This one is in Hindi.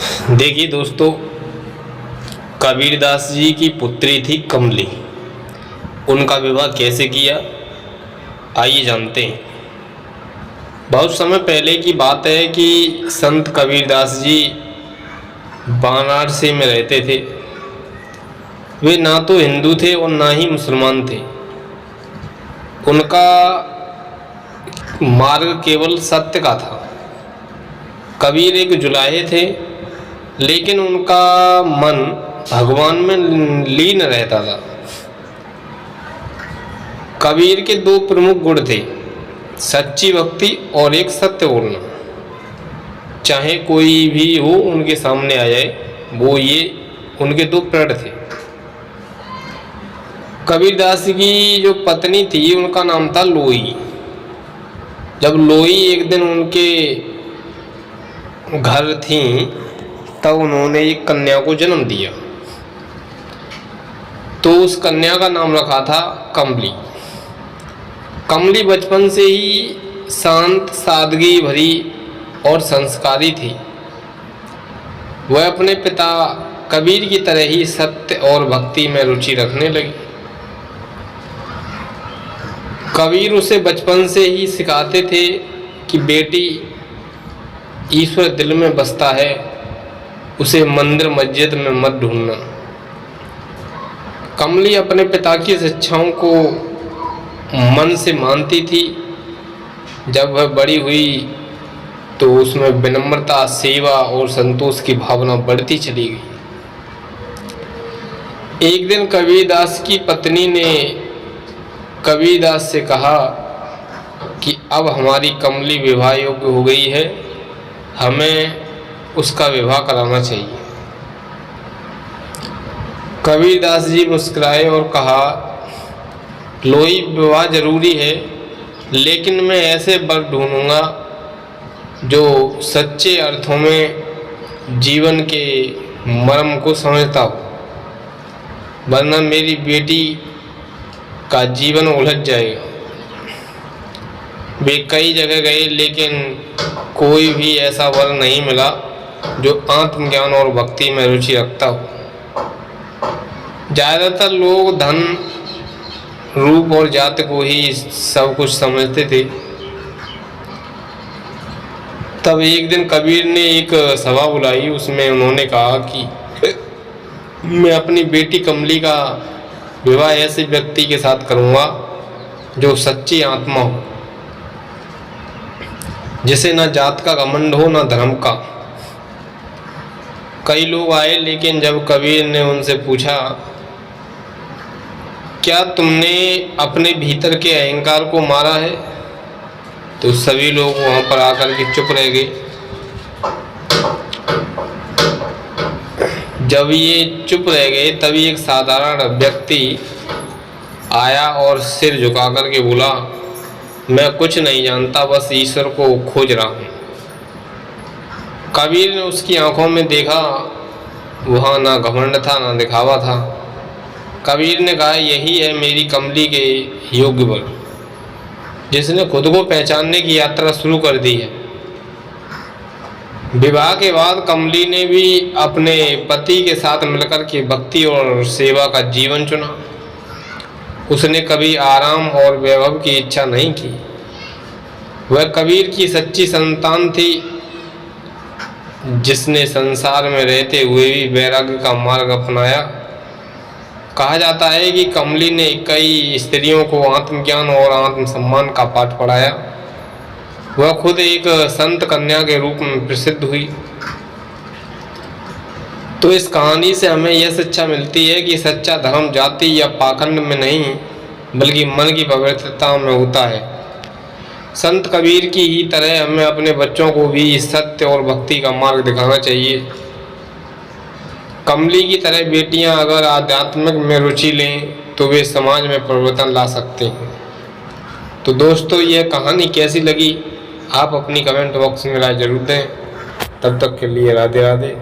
देखिए दोस्तों, कबीरदास जी की पुत्री थी कमली। उनका विवाह कैसे किया, आइए जानते हैं। बहुत समय पहले की बात है कि संत कबीरदास जी वाराणसी में रहते थे। वे ना तो हिंदू थे और ना ही मुसलमान थे। उनका मार्ग केवल सत्य का था। कबीर एक जुलाहे थे, लेकिन उनका मन भगवान में लीन रहता था। कबीर के दो प्रमुख गुण थे, सच्ची भक्ति और एक सत्य बोलना। चाहे कोई भी हो उनके सामने आ जाए, वो ये उनके दो प्रण थे। कबीरदास की जो पत्नी थी उनका नाम था लोई। जब लोई एक दिन उनके घर थी तब उन्होंने एक कन्या को जन्म दिया। तो उस कन्या का नाम रखा था कमली। कमली बचपन से ही शांत, सादगी भरी और संस्कारी थी। वह अपने पिता कबीर की तरह ही सत्य और भक्ति में रुचि रखने लगी। कबीर उसे बचपन से ही सिखाते थे कि बेटी, ईश्वर दिल में बसता है, उसे मंदिर मस्जिद में मत ढूंढना। कमली अपने पिता की शिक्षाओं को मन से मानती थी। जब वह बड़ी हुई तो उसमें विनम्रता, सेवा और संतोष की भावना बढ़ती चली गई। एक दिन कबीरदास की पत्नी ने कबीरदास से कहा कि अब हमारी कमली विवाह योग्य हो गई है, हमें उसका विवाह कराना चाहिए। कबीरदास जी मुस्कुराए और कहा, लोई, विवाह जरूरी है, लेकिन मैं ऐसे वर ढूंढूंगा जो सच्चे अर्थों में जीवन के मर्म को समझता हो, वरना मेरी बेटी का जीवन उलझ जाएगा। वे कई जगह गए, लेकिन कोई भी ऐसा वर नहीं मिला जो आत्मज्ञान और भक्ति में रुचि रखता हो। ज़्यादातर लोग धन, रूप और जाति को ही सब कुछ समझते थे। तब एक दिन कबीर ने एक सभा बुलाई। उसमें उन्होंने कहा कि मैं अपनी बेटी कमली का विवाह ऐसे व्यक्ति के साथ करूंगा जो सच्ची आत्मा हो, जिसे ना जात का घमंड हो ना धर्म का। कई लोग आए, लेकिन जब कबीर ने उनसे पूछा, क्या तुमने अपने भीतर के अहंकार को मारा है, तो सभी लोग वहां पर आकर के चुप रह गए। जब ये चुप रह गए तभी एक साधारण व्यक्ति आया और सिर झुका करके बोला, मैं कुछ नहीं जानता, बस ईश्वर को खोज रहा हूँ। कबीर ने उसकी आंखों में देखा, वहाँ ना घमंड था ना दिखावा था। कबीर ने कहा, यही है मेरी कमली के योग्य वर, जिसने खुद को पहचानने की यात्रा शुरू कर दी है। विवाह के बाद कमली ने भी अपने पति के साथ मिलकर के भक्ति और सेवा का जीवन चुना। उसने कभी आराम और वैभव की इच्छा नहीं की। वह कबीर की सच्ची संतान थी, जिसने संसार में रहते हुए भी वैराग्य का मार्ग अपनाया। कहा जाता है कि कमली ने कई स्त्रियों को आत्मज्ञान और आत्मसम्मान का पाठ पढ़ाया। वह खुद एक संत कन्या के रूप में प्रसिद्ध हुई। तो इस कहानी से हमें यह शिक्षा मिलती है कि सच्चा धर्म जाति या पाखंड में नहीं, बल्कि मन की पवित्रता में होता है। संत कबीर की ही तरह हमें अपने बच्चों को भी सत्य और भक्ति का मार्ग दिखाना चाहिए। कमली की तरह बेटियां अगर आध्यात्मिक में रुचि लें तो वे समाज में परिवर्तन ला सकते हैं। तो दोस्तों, यह कहानी कैसी लगी आप अपनी कमेंट बॉक्स में राय जरूर दें। तब तक के लिए राधे राधे।